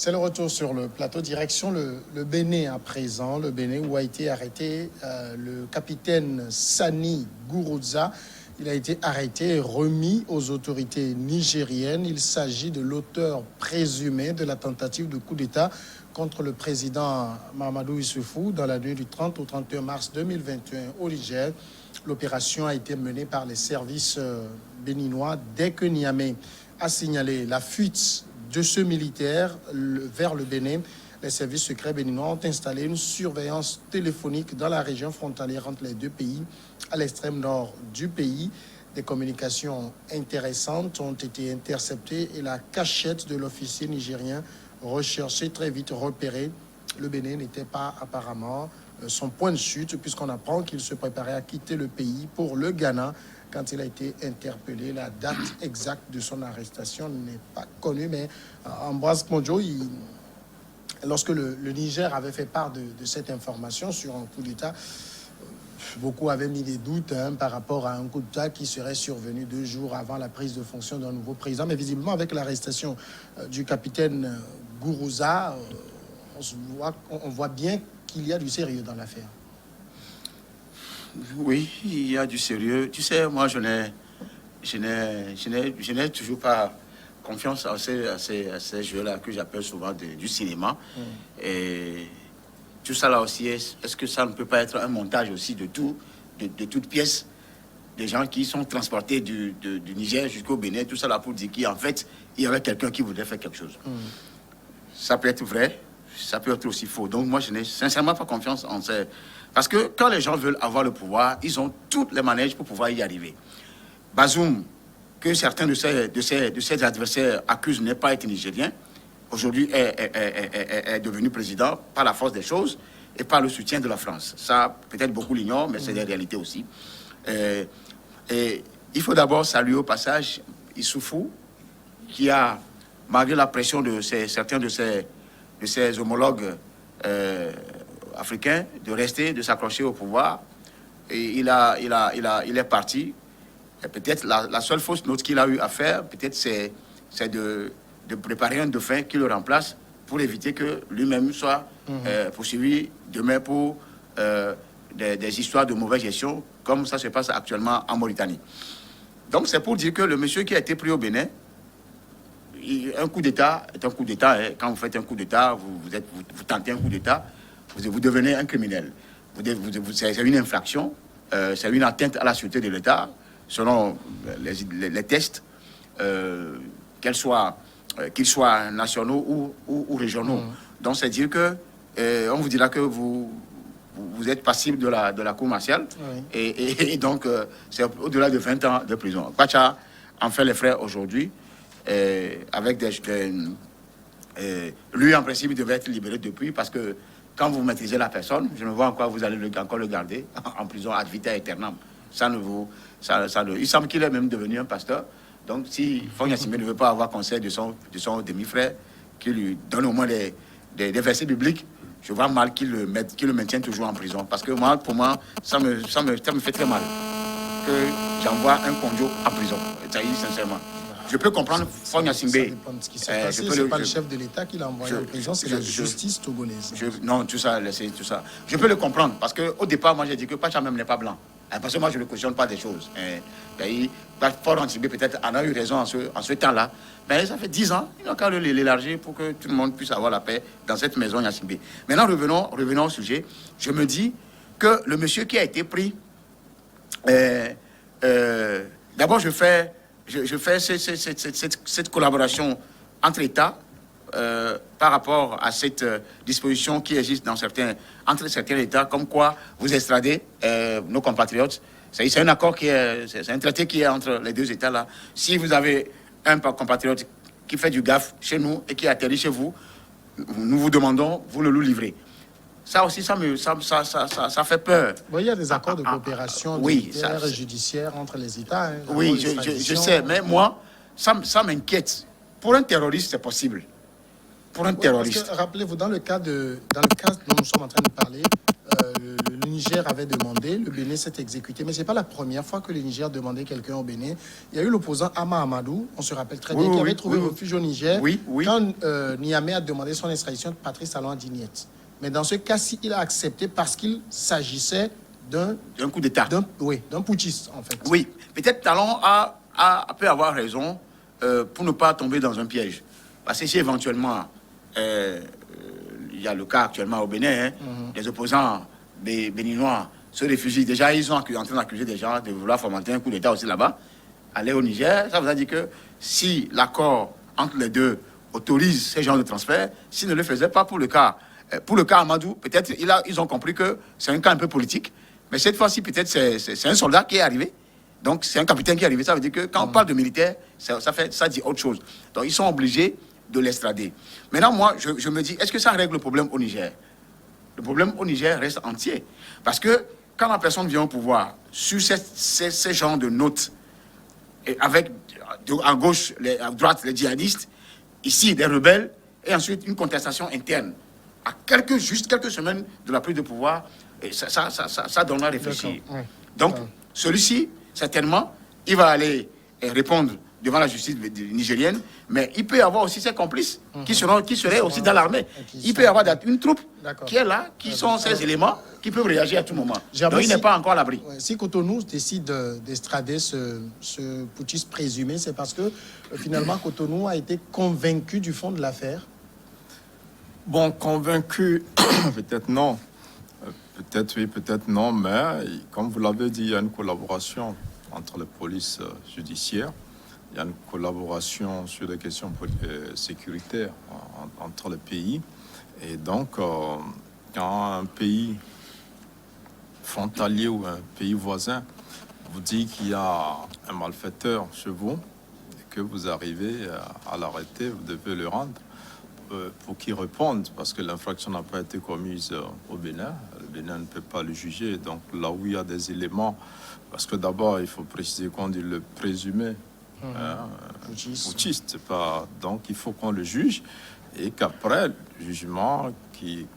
C'est le retour sur le plateau, direction le Bénin à présent. Le Bénin où a été arrêté le capitaine Sani Gourouza. Il a été arrêté et remis aux autorités nigériennes. Il s'agit de l'auteur présumé de la tentative de coup d'État contre le président Mahamadou Issoufou dans la nuit du 30 au 31 mars 2021 au Niger. L'opération a été menée par les services béninois dès que Niamey a signalé la fuite de ce militaire vers le Bénin. Les services secrets béninois ont installé une surveillance téléphonique dans la région frontalière entre les deux pays, à l'extrême nord du pays. Des communications intéressantes ont été interceptées et la cachette de l'officier nigérien recherché très vite repéré. Le Bénin n'était pas apparemment son point de chute, puisqu'on apprend qu'il se préparait à quitter le pays pour le Ghana quand il a été interpellé. La date exacte de son arrestation n'est pas connue, mais Ambroise Kondjo, lorsque le Niger avait fait part de cette information sur un coup d'État, beaucoup avaient mis des doutes par rapport à un coup d'État qui serait survenu 2 jours avant la prise de fonction d'un nouveau président. Mais visiblement, avec l'arrestation du capitaine Gourouza, on voit bien qu'il y a du sérieux dans l'affaire. Oui, il y a du sérieux. Tu sais, moi, je n'ai toujours pas confiance à ces jeux-là que j'appelle souvent du cinéma. Et tout ça là aussi, est-ce que ça ne peut pas être un montage aussi de toutes pièces, des gens qui sont transportés du Niger jusqu'au Bénin, tout ça là pour dire qu'en fait, il y avait quelqu'un qui voudrait faire quelque chose. Ça peut être vrai, ça peut être aussi faux. Donc moi, je n'ai sincèrement pas confiance en ces... Parce que quand les gens veulent avoir le pouvoir, ils ont toutes les manèges pour pouvoir y arriver. Bazoum, que certains de ses adversaires accusent n'est pas être nigérien, aujourd'hui est devenu président par la force des choses et par le soutien de la France. Ça, peut-être beaucoup l'ignorent, mais c'est des réalités aussi. Et il faut d'abord saluer au passage Issoufou, qui a, malgré la pression de certains de ses homologues africain de rester, de s'accrocher au pouvoir. Et il est parti. Et peut-être la seule fausse note qu'il a eu à faire, peut-être c'est de préparer un dauphin qui le remplace pour éviter que lui-même soit poursuivi demain pour des histoires de mauvaise gestion, comme ça se passe actuellement en Mauritanie. Donc c'est pour dire que le monsieur qui a été pris au Bénin, un coup d'État est un coup d'État. Hein. Quand vous faites un coup d'État, vous tentez un coup d'État, vous devenez un criminel. C'est une infraction, c'est une atteinte à la sûreté de l'État, selon les tests, qu'ils soient nationaux ou régionaux. Donc, c'est dire que on vous dira que vous êtes passible de la cour martiale, et donc c'est au-delà de 20 ans de prison. Pacha en fait les frais aujourd'hui, avec lui, en principe, il devait être libéré depuis, parce que quand vous maîtrisez la personne, je ne vois en quoi vous allez encore le garder en prison ad vitam aeternam. Il semble qu'il est même devenu un pasteur. Donc, si Fogne Assimé ne veut pas avoir conseil de son demi-frère, qui lui donne au moins des versets bibliques, je vois mal qu'il le maintienne toujours en prison. Parce que moi, pour moi, ça me fait très mal que j'envoie un Kondjo en prison. Ça y est, sincèrement. Je peux comprendre Fogne Assimé. Ça dépend de ce qui s'est passé. C'est pas le chef de l'État qui l'a envoyé en prison, c'est la justice togolaise. Non, tout ça. Je peux le comprendre, parce qu'au départ, moi, j'ai dit que Pacha même n'est pas blanc. Parce que moi, je ne cautionne pas des choses. Fort Antibé, peut-être, en a eu raison en ce temps-là. Mais ça fait 10 ans, il n'a qu'à l'élargir pour que tout le monde puisse avoir la paix dans cette maison Yacimbe. Maintenant, revenons au sujet. Je me dis que le monsieur qui a été pris... D'abord, je fais cette collaboration entre États par rapport à cette disposition qui existe entre certains États, comme quoi vous extradez nos compatriotes. C'est un accord c'est un traité qui est entre les deux États là. Si vous avez un compatriote qui fait du gaffe chez nous et qui atterrit chez vous, nous vous demandons, vous le livrez. Ça aussi, ça fait peur. Bon, il y a des accords de coopération militaire et judiciaire entre les États. Hein, oui, je sais, mais moi, ça m'inquiète. Pour un terroriste, c'est possible. Pour un terroriste. Rappelez-vous, dans le cas dont nous sommes en train de parler, le Niger avait demandé, le Bénin s'est exécuté. Mais ce n'est pas la première fois que le Niger demandait quelqu'un au Bénin. Il y a eu l'opposant Ama Amadou, on se rappelle très bien, qui avait trouvé refuge au Niger quand Niamey a demandé son extradition de Patrice Talon Dignette. Mais dans ce cas-ci, il a accepté parce qu'il s'agissait d'un coup d'État. D'un putschiste, en fait. Oui, peut-être Talon peut avoir raison pour ne pas tomber dans un piège. Parce que si éventuellement, il y a le cas actuellement au Bénin, les opposants des Béninois se réfugient. Déjà, ils sont en train d'accuser des gens de vouloir fomenter un coup d'État aussi là-bas. Aller au Niger, ça veut dire que si l'accord entre les deux autorise ces genres de transferts, s'ils ne le faisaient pas pour le cas Amadou, peut-être ils ont compris que c'est un cas un peu politique. Mais cette fois-ci, peut-être c'est un soldat qui est arrivé. Donc, c'est un capitaine qui est arrivé. Ça veut dire que quand on parle de militaire, ça dit autre chose. Donc, ils sont obligés de l'extrader. Maintenant, moi, je me dis, est-ce que ça règle le problème au Niger? Le problème au Niger reste entier. Parce que quand la personne vient au pouvoir, sur ces genres de notes, et avec à gauche, à droite, les djihadistes, ici, des rebelles, et ensuite une contestation interne. À quelques semaines de la prise de pouvoir, et ça donne à réfléchir. Donc, celui-ci, certainement, il va aller répondre devant la justice nigérienne, mais il peut y avoir aussi ses complices qui seraient aussi dans l'armée. Il peut y avoir une troupe qui est là, qui sont ces éléments qui peuvent réagir à tout moment. Donc, il n'est pas encore à l'abri. Si Cotonou décide d'extrader ce putschiste présumé, c'est parce que finalement Cotonou a été convaincu du fond de l'affaire. Bon, convaincu, peut-être non. Peut-être oui, peut-être non, mais comme vous l'avez dit, il y a une collaboration entre les polices judiciaires, il y a une collaboration sur les questions sécuritaires entre les pays. Et donc, quand un pays frontalier ou un pays voisin vous dit qu'il y a un malfaiteur chez vous et que vous arrivez à l'arrêter, vous devez le rendre pour qu'il réponde, parce que l'infraction n'a pas été commise au Bénin. Le Bénin ne peut pas le juger. Donc là où il y a des éléments, parce que d'abord, il faut préciser qu'on dit le présumé putschiste, pas. Donc il faut qu'on le juge et qu'après le jugement,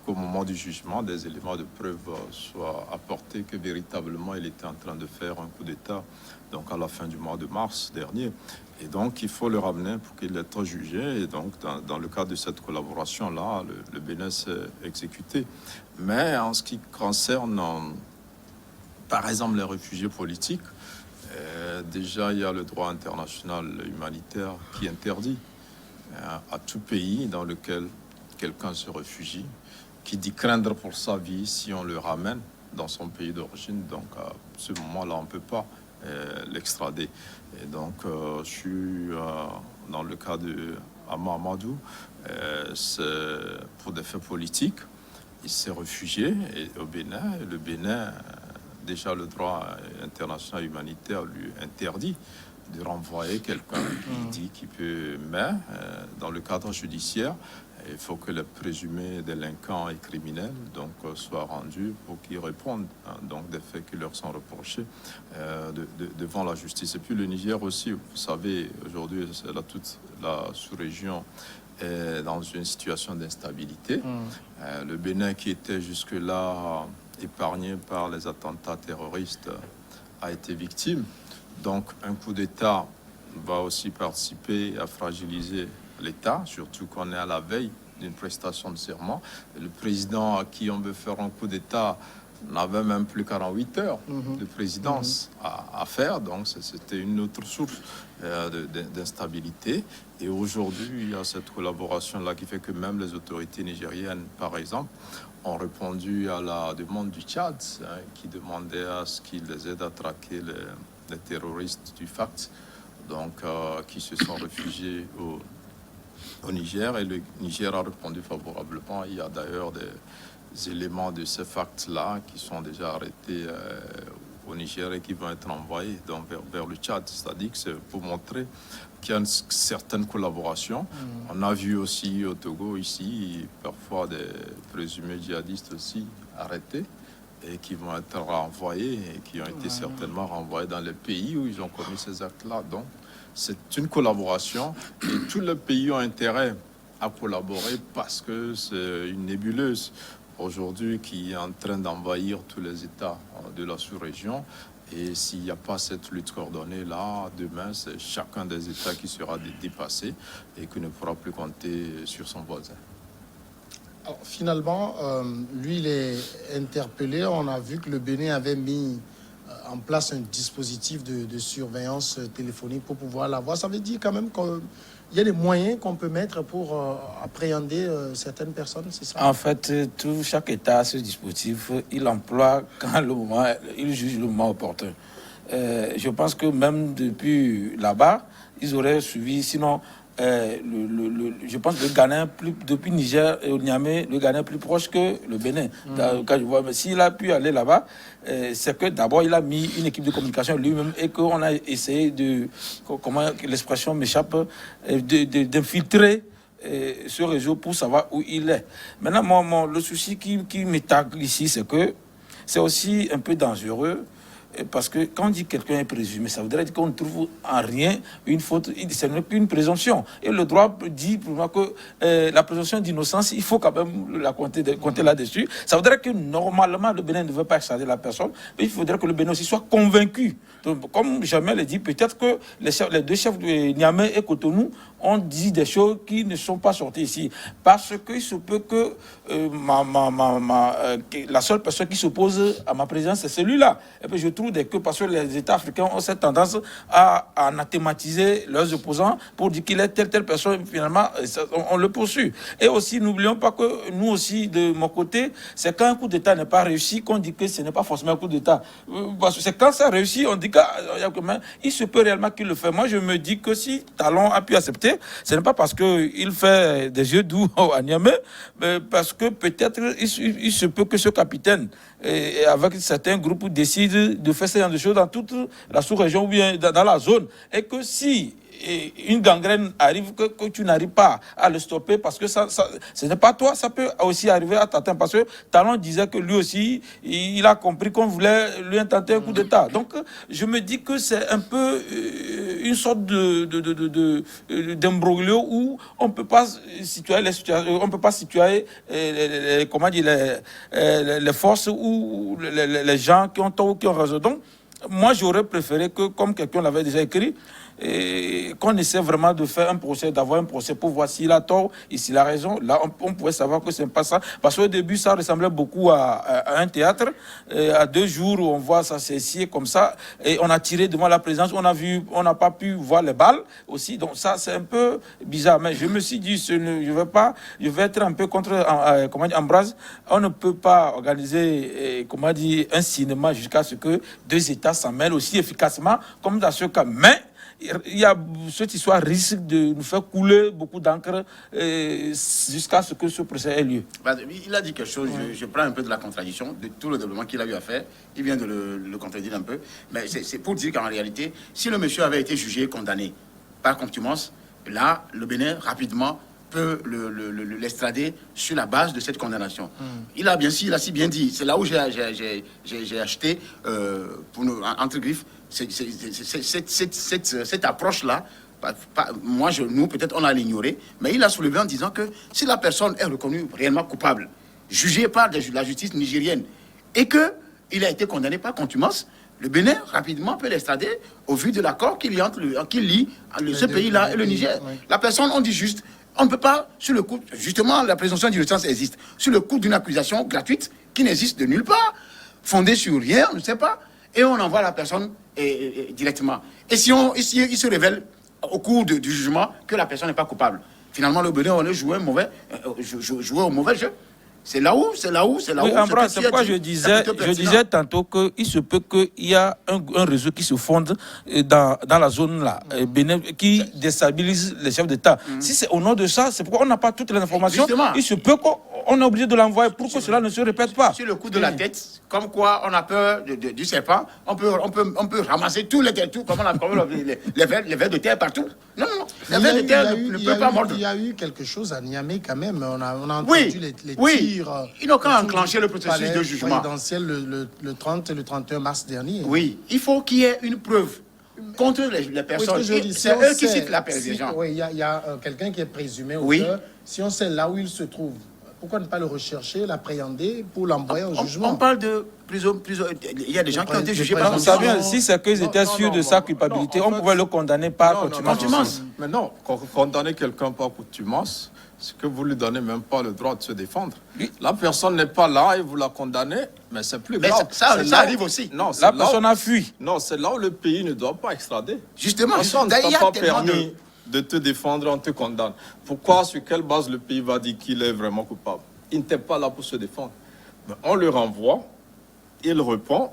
qu'au moment du jugement, des éléments de preuve soient apportés que véritablement il était en train de faire un coup d'État, donc à la fin du mois de mars dernier. Et donc il faut le ramener pour qu'il soit jugé. Et donc dans le cadre de cette collaboration-là, le Bénin s'est exécuté. Mais en ce qui concerne, par exemple, les réfugiés politiques, déjà il y a le droit international humanitaire qui interdit à tout pays dans lequel quelqu'un se réfugie, qui dit craindre pour sa vie si on le ramène dans son pays d'origine. Donc à ce moment-là, on ne peut pas l'extrader. Et donc je suis dans le cas de Ama Amadou, c'est pour des faits politiques. Il s'est réfugié au Bénin. Et le Bénin, déjà le droit international humanitaire lui interdit de renvoyer quelqu'un qui dit qu'il peut. Mais dans le cadre judiciaire, il faut que les présumés délinquants et criminels soient rendus pour qu'ils répondent donc des faits qui leur sont reprochés devant la justice. Et puis le Niger aussi, vous savez, aujourd'hui, toute la sous-région est dans une situation d'instabilité. Le Bénin, qui était jusque-là épargné par les attentats terroristes, a été victime. Donc un coup d'État va aussi participer à fragiliser l'État, surtout qu'on est à la veille d'une prestation de serment. Le président à qui on veut faire un coup d'État n'avait même plus 48 heures de présidence à faire, donc c'était une autre source d'instabilité. Et aujourd'hui, il y a cette collaboration-là qui fait que même les autorités nigériennes, par exemple, ont répondu à la demande du Tchad, qui demandait à ce qu'ils les aident à traquer les terroristes du FACT, donc qui se sont réfugiés au Niger, et le Niger a répondu favorablement. Il y a d'ailleurs des éléments de ce FACT-là qui sont déjà arrêtés au Niger et qui vont être envoyés donc, vers le Tchad. C'est-à-dire que c'est pour montrer qu'il y a une certaine collaboration. On a vu aussi au Togo, ici, parfois des présumés djihadistes aussi arrêtés et qui vont être renvoyés et qui ont été certainement renvoyés dans les pays où ils ont commis ces actes-là. Donc, c'est une collaboration et tous les pays ont intérêt à collaborer parce que c'est une nébuleuse aujourd'hui qui est en train d'envahir tous les États de la sous-région. Et s'il n'y a pas cette lutte coordonnée là, demain, c'est chacun des États qui sera dépassé et qui ne pourra plus compter sur son voisin. Alors, finalement, lui, il est interpellé. On a vu que le Bénin avait mis en place un dispositif de surveillance téléphonique pour pouvoir l'avoir. Ça veut dire quand même qu'il y a des moyens qu'on peut mettre pour appréhender certaines personnes, c'est ça? En fait, chaque État a ce dispositif. Il emploie quand le moment, il juge le moment opportun. Je pense que même depuis là-bas, ils auraient suivi, sinon... je pense que le Ghana, depuis Niger et au Niamey, le Ghana est plus proche que le Bénin. Quand je vois, mais s'il a pu aller là-bas, c'est que d'abord il a mis une équipe de communication lui-même et qu'on a essayé de, comment l'expression m'échappe, d'infiltrer ce réseau pour savoir où il est. Maintenant, le souci qui m'étacle ici, c'est que c'est aussi un peu dangereux. Parce que quand on dit que quelqu'un est présumé, ça voudrait dire qu'on ne trouve en rien une faute, ce n'est qu'une présomption. Et le droit dit pour moi que la présomption d'innocence, il faut quand même la compter là-dessus. Ça voudrait que normalement le Bénin ne veut pas extrader la personne, mais il faudrait que le Bénin aussi soit convaincu. Donc, comme Jamel l'a dit, peut-être que les deux chefs de Niamey et Cotonou ont dit des choses qui ne sont pas sorties ici. Parce qu'il se peut que la seule personne qui s'oppose à ma présence, c'est celui-là. Et puis je trouve que parce que les États africains ont cette tendance à anatématiser leurs opposants pour dire qu'il est telle personne, finalement, on le poursuit. Et aussi, n'oublions pas que nous aussi, de mon côté, c'est quand un coup d'État n'est pas réussi qu'on dit que ce n'est pas forcément un coup d'État. Parce que c'est quand ça réussit, on dit qu'il se peut réellement qu'il le fait. Moi, je me dis que si Talon a pu accepter, ce n'est pas parce qu'il fait des yeux doux à Niamey, mais parce que peut-être il se peut que ce capitaine, avec certains groupes, décide de faire ce genre de choses dans toute la sous-région ou bien dans la zone. Et que si une gangrène arrive, que tu n'arrives pas à le stopper parce que ce n'est pas toi, ça peut aussi arriver à t'atteindre. Parce que Talon disait que lui aussi, il a compris qu'on voulait lui intenter un coup d'État. Donc, je me dis que c'est un peu une sorte d'imbroglio où on ne peut pas situer les situations, on peut pas situer les forces ou les gens qui ont tort ou qui ont raison. Donc, moi, j'aurais préféré que, comme quelqu'un l'avait déjà écrit, qu'on essaie vraiment de faire un procès, d'avoir un procès pour voir s'il a tort et s'il a raison. Là, on pouvait savoir que ce n'est pas ça. Parce qu'au début, ça ressemblait beaucoup à un théâtre. À 2 jours, où on voit ça s'essier comme ça. Et on a tiré devant la présidence. On n'a pas pu voir les balles aussi. Donc ça, c'est un peu bizarre. Mais je me suis dit, je vais être un peu contre Ambroise. On ne peut pas organiser un cinéma jusqu'à ce que 2 États s'en mêlent aussi efficacement comme dans ce cas. Mais il y a cette histoire risque de nous faire couler beaucoup d'encre jusqu'à ce que ce procès ait lieu. Il a dit quelque chose, je prends un peu de la contradiction de tout le développement qu'il a eu à faire. Il vient de le contredire un peu. Mais c'est pour dire qu'en réalité, si le monsieur avait été jugé, condamné par contumace, là, le Bénin, rapidement, peut l'extrader sur la base de cette condamnation. Il a si bien dit. C'est là où j'ai acheté, entre griffes, cette approche-là. Nous, peut-être, on a l'ignoré, mais il a soulevé en disant que si la personne est reconnue réellement coupable, jugée par la justice nigérienne, et qu'il a été condamné par contumace, le Bénin, rapidement, peut l'extrader au vu de l'accord qu'il lie ce pays-là et le Niger. La personne, on dit juste, on ne peut pas, sur le coup, justement, la présomption d'innocence existe, sur le coup d'une accusation gratuite qui n'existe de nulle part, fondée sur rien, on ne sait pas, et on envoie la personne directement. Et si il se révèle au cours du jugement que la personne n'est pas coupable, finalement, le Bénin, on a joué au mauvais jeu. C'est là où. Oui, Ambroise, c'est pourquoi je disais tantôt qu'il se peut qu'il y a un réseau qui se fonde dans la zone là, Bénin, qui déstabilise les chefs d'État. Si c'est au nom de ça, c'est pourquoi on n'a pas toutes les informations. Justement. Il se peut qu'on est obligé de l'envoyer pour que cela ne se répète pas. Sur le coup de la tête, comme quoi on a peur du serpent, on peut ramasser tous les vers de terre partout. Non. Les vers de terre ne peuvent pas mordre. Il y a eu quelque chose à Niamey quand même. On a entendu les tirs. Ils n'ont qu'à enclencher le processus de jugement présidentiel le 30 et le 31 mars dernier. Oui, il faut qu'il y ait une preuve contre les personnes. C'est eux qui citent la paix des gens. Oui, il y a quelqu'un qui est présumé auteur. Si on sait là où il se trouve, pourquoi ne pas le rechercher, l'appréhender pour l'envoyer au jugement? On parle de prison. Il y a des gens qui ont été jugés par Vous Vous savez, Non, si c'est qu'ils étaient sûrs de sa culpabilité, non, en on fait- pouvait le condamner par contumace. Mais non, condamner quelqu'un par contumace, c'est que vous lui donnez même pas le droit de se défendre. Oui. La personne n'est pas là et vous la condamnez, mais c'est plus Mais grave. ça C'est là où- arrive aussi. Non, c'est La là où- personne a fui. Non, c'est là où le pays ne doit pas extrader. Justement, Parce qu'on ne il y t'a a pas tellement de- permis de te défendre, on te condamne. Pourquoi, sur quelle base le pays va dire qu'il est vraiment coupable? Il n'était pas là pour se défendre. Mais on le renvoie, il répond,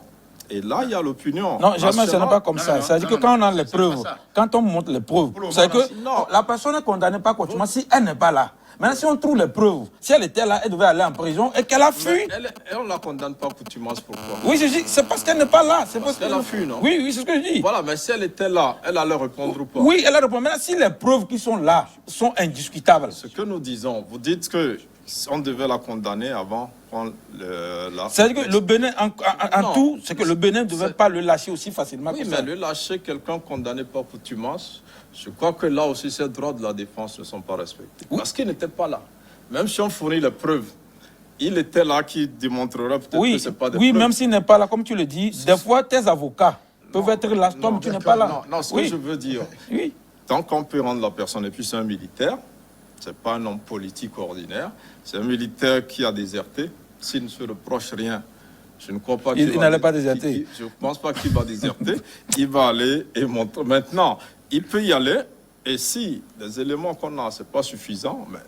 et là, il y a l'opinion. Non, jamais, ce n'est pas comme Non, ça. non, C'est-à-dire non, que quand on a non, les c'est preuves, pas ça. quand on montre les preuves, Pour le c'est moment, que non. la personne est condamnée par contumace si elle n'est pas là. Maintenant, si on trouve les preuves, si elle était là, elle devait aller en prison et qu'elle a fui. Et on ne la condamne pas contumace, pourquoi? Oui, je dis, c'est parce qu'elle n'est pas là. C'est parce qu'elle a fui, non? Oui, oui, c'est ce que je dis. Voilà, mais si elle était là, elle allait répondre ou pas? Oui, elle a répondu. Maintenant, si les preuves qui sont là sont indiscutables, Ce que nous disons, vous dites que on devait la condamner avant prendre la... c'est-à-dire que le Bénin, en Non. tout, c'est que le Bénin ne devait C'est- pas le lâcher aussi facilement Oui, que mais ça. le lâcher quelqu'un condamné par contumace, je crois que là aussi, ces droits de la défense ne sont pas respectés. Oui. Parce qu'il n'était pas là. Même si on fournit les preuves, il était là qui démontrera peut-être que Oui, ce n'est pas des oui, preuves. même s'il n'est pas là, comme tu le dis, des fois, tes avocats peuvent être là, toi, mais tu n'es pas là. Non, non, ce que Oui. je veux dire, Oui. tant qu'on peut rendre la personne, et puis c'est un militaire, c'est pas un homme politique ordinaire, c'est un militaire qui a déserté, s'il ne se reproche rien, je ne crois pas Il qu'il va n'allait dé- pas déserter. Je ne pense pas qu'il va déserter, il va aller et montrer. Maintenant, il peut y aller, et si les éléments qu'on a, ce n'est pas suffisant, mais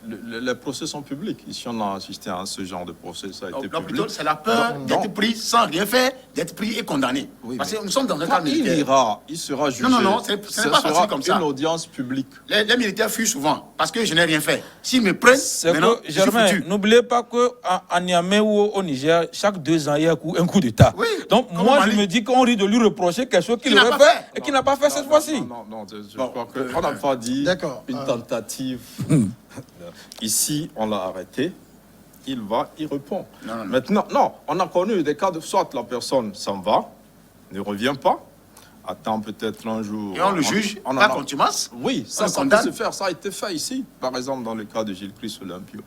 les procès sont publics. Ici, on a assisté à ce genre de procès, ça a été Non, public. plutôt, c'est la peur Non. d'être pris sans rien faire, d'être pris et condamné. Oui, Parce mais- que nous sommes dans un Quand cas il militaire. ira, il sera jugé. non, ce n'est pas Ce facile sera comme ça. une audience publique. Les militaires fuient souvent parce que je n'ai rien fait. S'ils me prennent, C'est maintenant, que, je suis Germain, foutu. n'oubliez pas qu'en Niamey ou au Niger, chaque 2 ans, il y a un coup d'État. Oui, Donc, comme moi, au je Mali. me dis qu'on risque de lui reprocher quelque chose qu'il Qu'il n'a aurait pas fait fait. et qu'il n'a pas fait cette fois-ci. Non, je Bon, crois qu'on n'a pas dit D'accord. une tentative. Ici, on l'a arrêté. Il va, il répond. Non. Maintenant, non, on a connu des cas de soit la personne s'en va, ne revient pas, attend peut-être un jour. Et on le juge, on en pas a- contumace. Oui, On ça le peut condamne. se faire. Ça a été fait ici. Par exemple, dans le cas de Gilles Christ Olympio.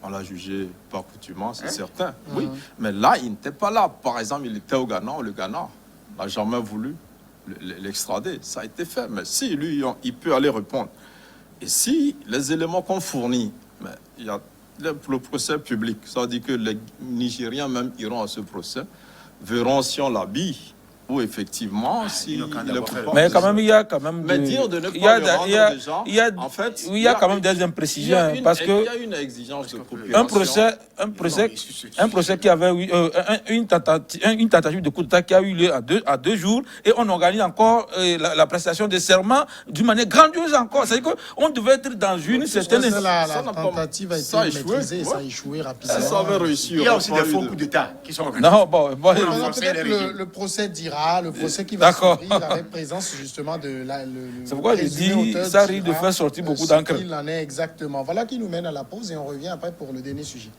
On l'a jugé par contumace, c'est certain. Oui, mais là, il n'était pas là. Par exemple, il était au Ghana. Le Ghana n'a jamais voulu l'extrader. Ça a été fait. Mais si lui, il peut aller répondre. Et si les éléments qu'on fournit, mais il y a le procès public, ça veut dire que les Nigériens même iront à ce procès, verront si on l'habille ou effectivement si il n'a qu'à il est d'abord faire. coupable. Mais quand même, il y a quand même Mais dire de ne pas il y a le des- rendre il y a- des gens, il y a- en fait, oui, il y a quand même des imprécisions, parce il que y a une exigence de coopération. un procès qui avait eu une tentative de coup d'État qui a eu lieu à deux jours, et on organise encore la prestation de serment d'une manière grandiose encore. C'est-à-dire qu'on devait être dans une certaine... La ça n'a pas- tentative a été ça a échoué, maîtrisée, ouais. ça a échoué rapidement. Si ça avait réussi, Il y a on aussi aurait des pas faux eu de- coups d'État qui sont organisés. Non, bon, Alors, renforcer peut-être les régimes. le procès dira, le procès qui va D'accord. s'ouvrir avec présence justement de C'est pourquoi je présumé dis, auteur ça risque de dira, faire sortir beaucoup ce d'encre. qu'il en est exactement. Voilà qui nous mène à la pause et on revient après pour le dernier sujet.